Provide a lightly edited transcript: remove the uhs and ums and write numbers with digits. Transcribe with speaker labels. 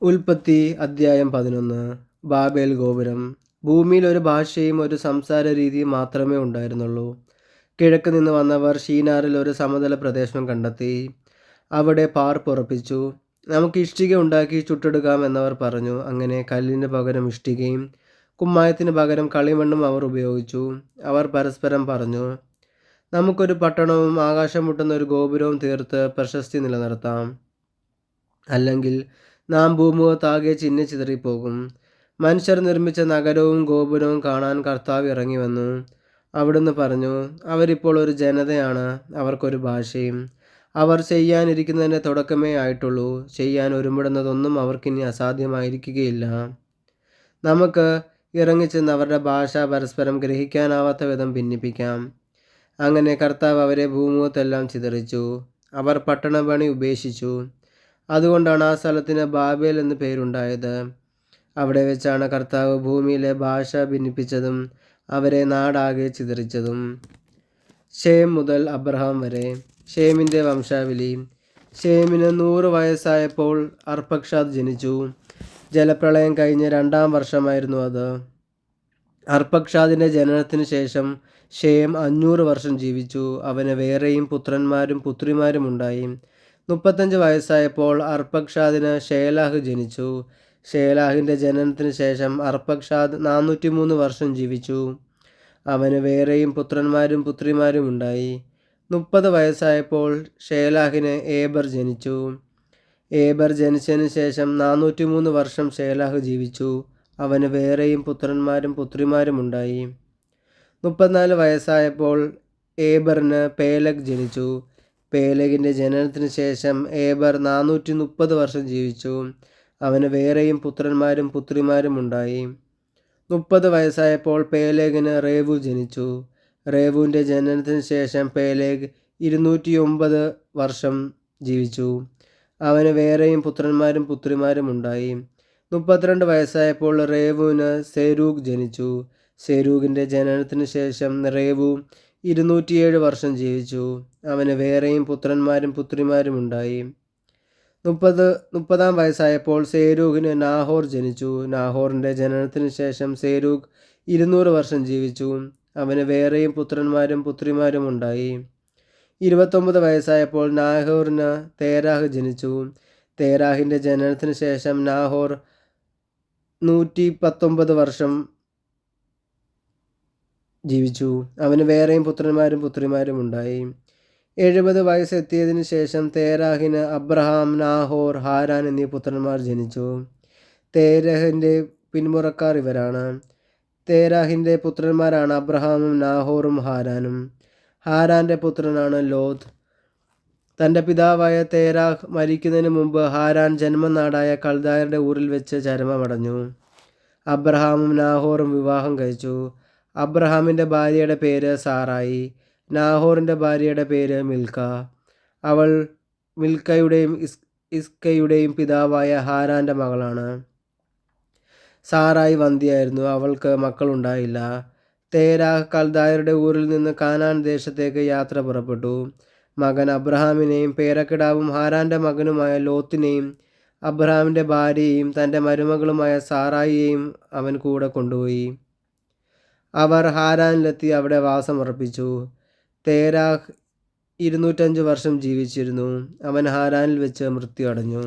Speaker 1: ഉൽപ്പത്തി അദ്ധ്യായം 11. ബാബേൽ ഗോപുരം. ഭൂമിയിൽ ഒരു ഭാഷയും ഒരു സംസാര രീതിയും മാത്രമേ ഉണ്ടായിരുന്നുള്ളൂ. കിഴക്ക് നിന്ന് വന്നവർ ഷീനാറിൽ ഒരു സമതല പ്രദേശം കണ്ടെത്തി. അവിടെ പാർപ്പുറപ്പിച്ചു. നമുക്ക് ഇഷ്ടിക ഉണ്ടാക്കി ചുട്ടെടുക്കാം എന്നവർ പറഞ്ഞു. അങ്ങനെ കല്ലിന് പകരം ഇഷ്ടികയും കുമ്മായത്തിന് പകരം കളിമണ്ണും അവർ ഉപയോഗിച്ചു. അവർ പരസ്പരം പറഞ്ഞു, നമുക്കൊരു പട്ടണവും ആകാശം മുട്ടുന്ന ഒരു ഗോപുരവും തീർത്ത് പ്രശസ്തി നിലനിർത്താം. അല്ലെങ്കിൽ നാം ഭൂമുഖത്താകെ ചിന്നിച്ചിതറിപ്പോകും. മനുഷ്യർ നിർമ്മിച്ച നഗരവും ഗോപുരവും കാണാൻ കർത്താവ് ഇറങ്ങി വന്നു. അവിടുന്ന് പറഞ്ഞു, അവരിപ്പോൾ ഒരു ജനതയാണ്, അവർക്കൊരു ഭാഷയും. അവർ ചെയ്യാനിരിക്കുന്നതിൻ്റെ തുടക്കമേ ആയിട്ടുള്ളൂ. ചെയ്യാൻ ഒരുമിടുന്നതൊന്നും അവർക്കിനി അസാധ്യമായിരിക്കുകയില്ല. നമുക്ക് ഇറങ്ങിച്ചെന്ന് അവരുടെ ഭാഷ പരസ്പരം ഗ്രഹിക്കാനാവാത്ത വിധം ഭിന്നിപ്പിക്കാം. അങ്ങനെ കർത്താവ് അവരെ ഭൂമുഖത്തെല്ലാം ചിതറിച്ചു. അവർ പട്ടണപണി ഉപേക്ഷിച്ചു. അതുകൊണ്ടാണ് ആ സ്ഥലത്തിന് ബാബേൽ എന്ന് പേരുണ്ടായത്. അവിടെ വെച്ചാണ് കർത്താവ് ഭൂമിയിലെ ഭാഷ ഭിന്നിപ്പിച്ചതും അവരെ നാടാകെ ചിതറിച്ചതും. ഷേം മുതൽ അബ്രഹാം വരെ. ഷേമിൻ്റെ വംശാവലി. ഷേമിന് 100 വയസ്സായപ്പോൾ അർപ്പക്ഷാദ് ജനിച്ചു. ജലപ്രളയം കഴിഞ്ഞ് 2-ാം വർഷമായിരുന്നു അത്. അർപ്പക്ഷാദിൻ്റെ ജനനത്തിന് ശേഷം ഷേം 500 വർഷം ജീവിച്ചു. അവന് വേറെയും പുത്രന്മാരും പുത്രിമാരും ഉണ്ടായി. 35 വയസ്സായപ്പോൾ അർപ്പക്ഷാദിന് ഷേലാഹ് ജനിച്ചു. ഷേലാഹിൻ്റെ ജനനത്തിന് ശേഷം അർപ്പക്ഷാദ് 403 വർഷം ജീവിച്ചു. അവന് വേറെയും പുത്രന്മാരും പുത്രിമാരും ഉണ്ടായി. 30 വയസ്സായപ്പോൾ ഷേലാഹിന് ഏബർ ജനിച്ചു. ഏബർ ജനിച്ചതിന് ശേഷം 403 വർഷം ഷേലാഹ് ജീവിച്ചു. അവന് വേറെയും പുത്രന്മാരും പുത്രിമാരും ഉണ്ടായി. 34 വയസ്സായപ്പോൾ ഏബറിന് പേലഗ് ജനിച്ചു. പേലഗിൻ്റെ ജനനത്തിന് ശേഷം ഏബർ 430 വർഷം ജീവിച്ചു. അവന് വേറെയും പുത്രന്മാരും പുത്രിമാരും ഉണ്ടായി. 30 വയസ്സായപ്പോൾ പേലേഗിന് റേവു ജനിച്ചു. റേവുവിൻ്റെ ജനനത്തിന് ശേഷം പേലേഗ് 209 വർഷം ജീവിച്ചു. അവന് വേറെയും പുത്രന്മാരും പുത്രിമാരും ഉണ്ടായി. 32 വയസ്സായപ്പോൾ റേവുവിന് സെരൂഗ് ജനിച്ചു. സെരൂഗിൻ്റെ ജനനത്തിന് ശേഷം റേവു 207 വർഷം ജീവിച്ചു. അവന് വേറെയും പുത്രന്മാരും പുത്രിമാരും ഉണ്ടായി. 30-ാം വയസ്സായപ്പോൾ സേരൂഗിന് നാഹോർ ജനിച്ചു. നാഹോറിൻ്റെ ജനനത്തിന് ശേഷം സേരൂഗ് 200 വർഷം ജീവിച്ചു. അവന് വേറെയും പുത്രന്മാരും പുത്രിമാരും ഉണ്ടായി. 29 വയസ്സായപ്പോൾ നാഹോറിന് തേരാഹ് ജനിച്ചു. തേരാഹിൻ്റെ ജനനത്തിന് ശേഷം നാഹോർ 119 വർഷം ജീവിച്ചു. അവന് വേറെയും പുത്രന്മാരും പുത്രിമാരും ഉണ്ടായി. 70 വയസ്സെത്തിയതിനു ശേഷം തേരാഹിന് അബ്രഹാം, നാഹോർ, ഹാരാൻ എന്നീ പുത്രന്മാർ ജനിച്ചു. തേരഹിൻ്റെ പിന്മുറക്കാർ ഇവരാണ്. തേരാഹിൻ്റെ പുത്രന്മാരാണ് അബ്രഹാമും നാഹോറും ഹാരാനും. ഹാരാൻ്റെ പുത്രനാണ് ലോത്ത്. തൻ്റെ പിതാവായ തേരാഹ് മരിക്കുന്നതിന് മുമ്പ് ഹാരാൻ ജന്മനാടായ കൽദായരുടെ ഊരിൽ വെച്ച് ചരമമടഞ്ഞു. അബ്രഹാമും നാഹോറും വിവാഹം കഴിച്ചു. അബ്രഹാമിൻ്റെ ഭാര്യയുടെ പേര് സാറായി. നാഹോറിൻ്റെ ഭാര്യയുടെ പേര് മിൽക്ക. അവൾ മിൽക്കയുടെയും ഇസ്കയുടെയും പിതാവായ ഹാരാൻ്റെ മകളാണ്. സാറായി വന്ധ്യയായിരുന്നു. അവൾക്ക് മക്കളുണ്ടായില്ല. തേരാഹ് കൽദായരുടെ ഊരിൽ നിന്ന് കാനാൻ ദേശത്തേക്ക് യാത്ര പുറപ്പെട്ടു. മകൻ അബ്രഹാമിനെയും പേരക്കിടാവും ഹാരാൻ്റെ മകനുമായ ലോത്തിനെയും അബ്രഹാമിൻ്റെ ഭാര്യയെയും തൻ്റെ മരുമകളുമായ സാറായിയെയും അവൻ കൂടെ കൊണ്ടുപോയി. അവർ ഹാരാനിലെത്തി അവിടെ വാസമുറപ്പിച്ചു. തേരാഹ് 205 വർഷം ജീവിച്ചിരുന്നു. അവൻ ഹാരാനിൽ വെച്ച് മൃത്യു അടഞ്ഞു.